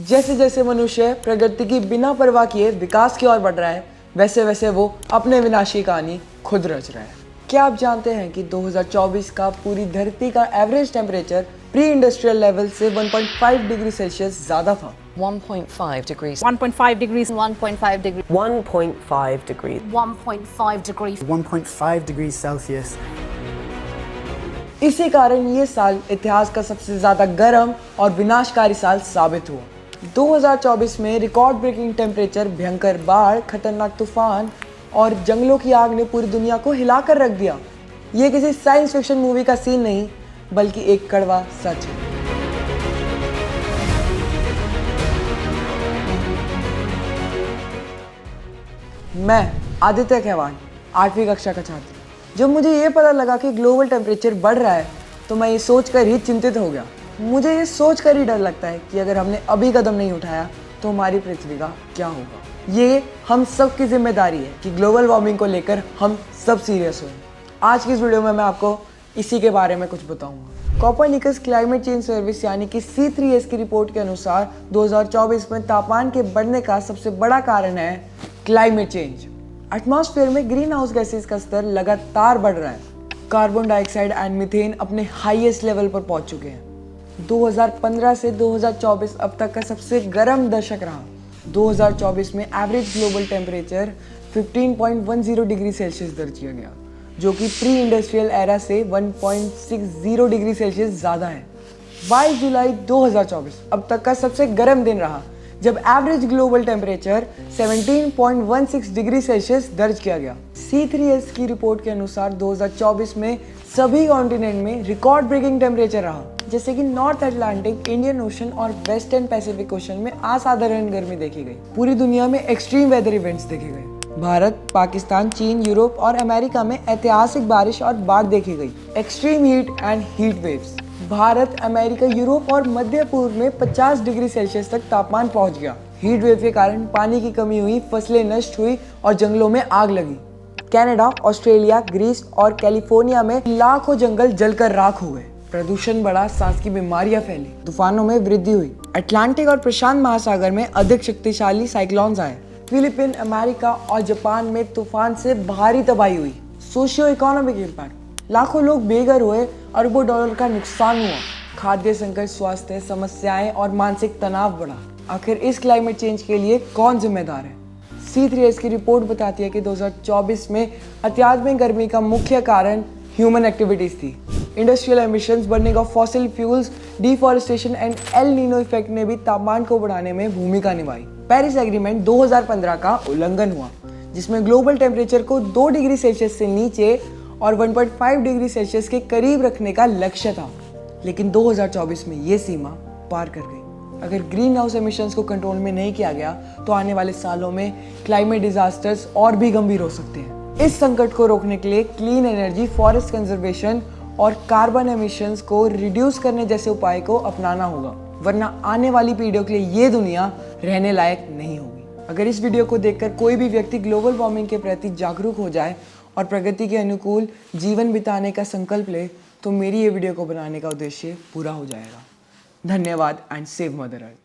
जैसे जैसे मनुष्य प्रगति की बिना परवाह किए विकास की ओर बढ़ रहा है, वैसे वैसे वो अपने विनाशी कहानी खुद रच रहा है। क्या आप जानते हैं कि 2024 का पूरी धरती का average temperature pre industrial level से 1.5 डिग्री सेल्सियस ज़्यादा था। 1.5 degrees. 1.5 degrees. 1.5 degrees. 1.5 degrees. 1.5 degrees. 1.5 degrees Celsius. इसी कारण ये साल इतिहास का सबसे ज़्यादा गर्म और विनाशकारी साल साबित हुआ। 2024 में रिकॉर्ड ब्रेकिंग टेम्परेचर, भयंकर बाढ़, खतरनाक तूफान और जंगलों की आग ने पूरी दुनिया को हिलाकर रख दिया। ये किसी साइंस फिक्शन मूवी का सीन नहीं, बल्कि एक कड़वा सच है। मैं आदित्य कहवान, 8वीं कक्षा का छात्र। जब मुझे ये पता लगा कि ग्लोबल टेम्परेचर बढ़ रहा है तो मैं ये सोचकर ही चिंतित हो गया। मुझे ये सोचकर ही डर लगता है कि अगर हमने अभी कदम नहीं उठाया तो हमारी पृथ्वी का क्या होगा। ये हम सब की जिम्मेदारी है कि ग्लोबल वार्मिंग को लेकर हम सब सीरियस हों। आज की इस वीडियो में मैं आपको इसी के बारे में कुछ बताऊंगा। कोपरनिकस क्लाइमेट चेंज सर्विस यानी कि C3S की रिपोर्ट के अनुसार 2024 में तापमान के बढ़ने का सबसे बड़ा कारण है क्लाइमेट चेंज। एटमॉस्फेयर में ग्रीन हाउस गैसेस का स्तर लगातार बढ़ रहा है। कार्बन डाइऑक्साइड एंड मीथेन अपने हाईएस्ट लेवल पर पहुंच चुके हैं। 2015 से 2024 अब तक का सबसे गर्म दशक रहा। 2024 में average global temperature 15.10 degree Celsius दर्ज किया गया, जो कि प्री इंडस्ट्रियल एरा से 1.60 डिग्री सेल्सियस ज़्यादा है। 22 जुलाई 2024 अब तक का सबसे गर्म दिन रहा, जब average global temperature 17.16 degree Celsius दर्ज किया गया। C3S की रिपोर्ट के अनुसार 2024 में सभी कॉन्टिनेंट में रिकॉर्ड ब्रेकिंग टेम्परेचर रहा, जैसे कि नॉर्थ अटलांटिक, इंडियन ओशन और वेस्टर्न पैसिफिक ओशन में असाधारण गर्मी देखी गई। पूरी दुनिया में एक्सट्रीम वेदर इवेंट्स देखे गए। भारत, पाकिस्तान, चीन, यूरोप और अमेरिका में ऐतिहासिक बारिश और बाढ़ देखी गई। Extreme heat and heat waves. Bharat, America, Europe और मध्य पूर्व में 50 डिग्री सेल्सियस तक तापमान पहुंच गया। हीट वेव के कारण पानी की कमी हुई, फसलें नष्ट हुई और जंगलों में आग लगी। कनाडा, ऑस्ट्रेलिया, ग्रीस और कैलिफोर्निया में लाखों जंगल जलकर राख हो गए। प्रदूषण बढ़ा, सांस की बीमारियां फैली, तूफानों में वृद्धि हुई। अटलांटिक और प्रशांत महासागर में अधिक शक्तिशाली साइक्लोन्स आए। फिलीपीन, अमेरिका और जापान में तूफान से भारी तबाही हुई। सोशियो इकोनॉमिक इम्पैक्ट, लाखों लोग बेघर हुए, अरबों डॉलर का नुकसान हुआ। खाद्य संकट, स्वास्थ्य समस्याएं और मानसिक तनाव बढ़ा। आखिर इस क्लाइमेट चेंज के लिए कौन जिम्मेदार है? C3S की रिपोर्ट बताती है कि 2024 में अत्यधिक गर्मी का मुख्य कारण ह्यूमन एक्टिविटीज थी। Industrial emissions, burning of fossil fuels, deforestation and El Nino effect ने भी तापमान को बढ़ाने में भूमिका निभाई। पेरिस एग्रीमेंट 2015 का उल्लंघन हुआ, जिसमें ग्लोबल टेम्परेचर को 2 डिग्री सेल्सियस से नीचे और 1.5 डिग्री सेल्सियस के करीब रखने का लक्ष्य था, लेकिन 2024 में ये सीमा पार कर गई। अगर ग्रीन हाउस एमिशंस को कंट्रोल में नहीं किया गया तो आने वाले सालों में क्लाइमेट डिजास्टर्स और भी गंभीर हो सकते हैं। इस संकट को रोकने के लिए क्लीन एनर्जी, फॉरेस्ट कंजर्वेशन और कार्बन एमिशंस को रिड्यूस करने जैसे उपाय को अपनाना होगा, वरना आने वाली पीढ़ियों के लिए ये दुनिया रहने लायक नहीं होगी। अगर इस वीडियो को देखकर कोई भी व्यक्ति ग्लोबल वार्मिंग के प्रति जागरूक हो जाए और प्रगति के अनुकूल जीवन बिताने का संकल्प ले, तो मेरी ये वीडियो को बनाने का उद्देश्य पूरा हो जाएगा। धन्यवाद एंड सेव मदर अर्थ।